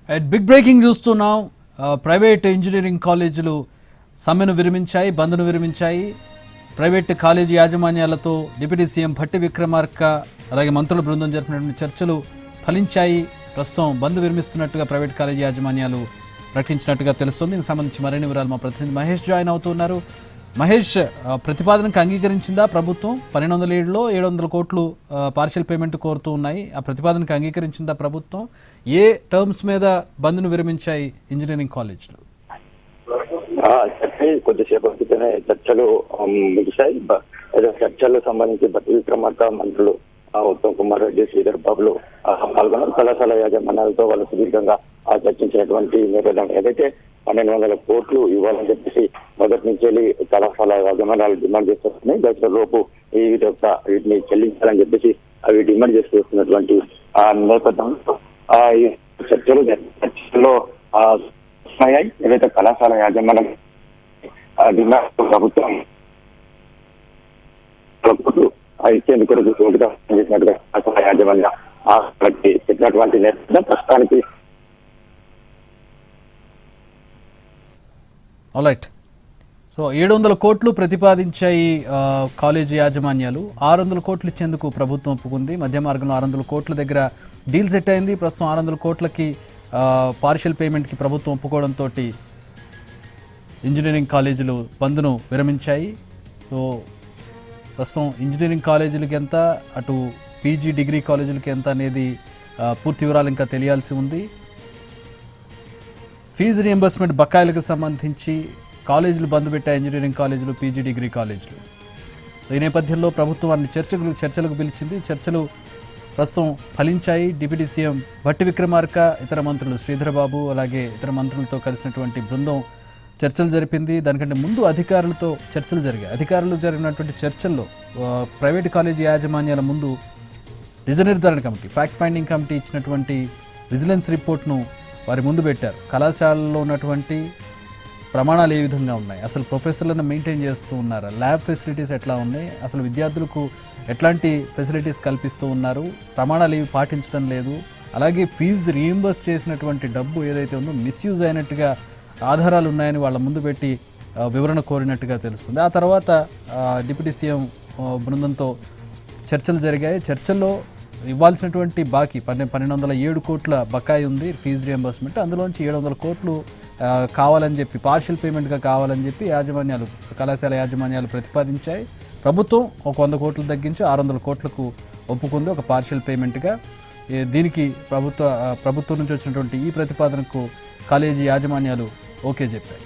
Big breaking చూస్తున్నాం. Private engineering కాలేజీలు సమ్మెను విరమించాయి, బంద్ను విరమించాయి. ప్రైవేట్ కాలేజీ యాజమాన్యాలతో డిప్యూటీ సీఎం భట్టి విక్రమార్క అలాగే మంత్రుల బృందం జరిపినటువంటి చర్చలు ఫలించాయి. ప్రస్తుతం బంద్ విరమిస్తున్నట్టుగా ప్రైవేట్ కాలేజీ యాజమాన్యాలు ప్రకటించినట్టుగా తెలుస్తుంది. దీనికి సంబంధించి మరిన్ని వివరాలు మా ప్రతినిధి మహేష్ జాయిన్ అవుతున్నారు. మహేష్, ప్రతిపాదనకు అంగీకరించిందా ప్రభుత్వం? 1207లో 700 కోట్లు పార్షియల్ పేమెంట్ కోరుతూ ఉన్నాయి. ఆ ప్రతిపాదనకు అంగీకరించిందా ప్రభుత్వం? ఏ టర్మ్స్ మీద బంద్ను విరమించాయి ఇంజనీరింగ్ కాలేజీలు? కొద్దిసేపు క్రితమే చర్చలు ముగిశాయి. చర్చలకు సంబంధించి భట్టి విక్రమార్క మంత్రులు ఉత్తమ్ కుమార్ రెడ్డి, శ్రీధర్ బాబులు పాల్గొన్నారు. కళాశాల యాజమాన్యాలతో వాళ్ళు సుదీర్ఘంగా చర్చించినటువంటి నేపథ్యం ఏదైతే 1200 కోట్లు ఇవ్వాలని చెప్పేసి మొదటి నుంచి వెళ్ళి కళాశాల యాజమాన్యాలు డిమాండ్ చేస్తున్నాయి. దశ లోపు వీటిని చెల్లించాలని చెప్పేసి అవి డిమాండ్ చేస్తున్నటువంటి నేపథ్యంలో చర్చల్లో ఏదైతే కళాశాల యాజమాన్యం డిమాండ్ ప్రభుత్వం ఇచ్చేందుకు చేసినట్టుగా కళాశాల యాజమాన్యం చెప్పినటువంటి నేపథ్యం ప్రస్తుతానికి. ఆల్రైట్. సో 700 కోట్లు ప్రతిపాదించాయి కాలేజీ యాజమాన్యాలు. 600 కోట్లు ఇచ్చేందుకు ప్రభుత్వం ఒప్పుకుంది. మధ్య మార్గంలో 600 కోట్ల దగ్గర డీల్ సెట్ అయింది. ప్రస్తుతం 600 కోట్లకి పార్షియల్ పేమెంట్కి ప్రభుత్వం ఒప్పుకోవడంతో ఇంజనీరింగ్ కాలేజీలు బంద్ను విరమించాయి. సో ప్రస్తుతం ఇంజనీరింగ్ కాలేజీలకి ఎంత, అటు పీజీ డిగ్రీ కాలేజీలకి ఎంత అనేది పూర్తి వివరాలు ఇంకా తెలియాల్సి ఉంది. ఫీజు రియంబర్స్మెంట్ బకాయిలకు సంబంధించి కాలేజీలు బంద్ పెట్టాయి ఇంజనీరింగ్ కాలేజీలు, పీజీ డిగ్రీ కాలేజీలు. ఈ నేపథ్యంలో ప్రభుత్వం వారిని చర్చలకు పిలిచింది. చర్చలు ప్రస్తుతం ఫలించాయి. డిప్యూటీ సీఎం భట్టి విక్రమార్క, ఇతర మంత్రులు శ్రీధర్ బాబు అలాగే ఇతర మంత్రులతో కలిసినటువంటి బృందం చర్చలు జరిపింది. దానికంటే ముందు అధికారులతో చర్చలు జరిగాయి. అధికారులు జరిగినటువంటి చర్చల్లో ప్రైవేట్ కాలేజీ యాజమాన్యాల ముందు నిజ నిర్ధారణ కమిటీ, ఫ్యాక్ట్ ఫైండింగ్ కమిటీ ఇచ్చినటువంటి విజిలెన్స్ రిపోర్ట్ను వారి ముందు పెట్టారు. కళాశాలలో ఉన్నటువంటి ప్రమాణాలు ఏ విధంగా ఉన్నాయి, అసలు ప్రొఫెసర్లను మెయింటైన్ చేస్తూ ఉన్నారా, ల్యాబ్ ఫెసిలిటీస్ ఎట్లా ఉన్నాయి, అసలు విద్యార్థులకు ఎట్లాంటి ఫెసిలిటీస్ కల్పిస్తూ ఉన్నారు, ప్రమాణాలు ఏవి పాటించడం లేదు, అలాగే ఫీజు రీయింబర్స్ చేసినటువంటి డబ్బు ఏదైతే ఉందో మిస్యూజ్ అయినట్టుగా ఆధారాలు ఉన్నాయని వాళ్ళ ముందు పెట్టి వివరణ కోరినట్టుగా తెలుస్తుంది. ఆ తర్వాత డిప్యూటీ సీఎం బృందంతో చర్చలు జరిగాయి. చర్చల్లో ఇవ్వాల్సినటువంటి బాకీ 1207 కోట్ల బకాయి ఉంది ఫీజు రియంబర్స్మెంట్. అందులోంచి 700 కోట్లు కావాలని చెప్పి, పార్షియల్ పేమెంట్గా కావాలని చెప్పి యాజమాన్యాలు, కళాశాల యాజమాన్యాలు ప్రతిపాదించాయి. ప్రభుత్వం ఒక 100 కోట్లు తగ్గించి 600 కోట్లకు ఒప్పుకుంది ఒక పార్షియల్ పేమెంట్గా. దీనికి ప్రభుత్వం నుంచి వచ్చినటువంటి ఈ ప్రతిపాదనకు కాలేజీ యాజమాన్యాలు ఓకే చెప్పాయి.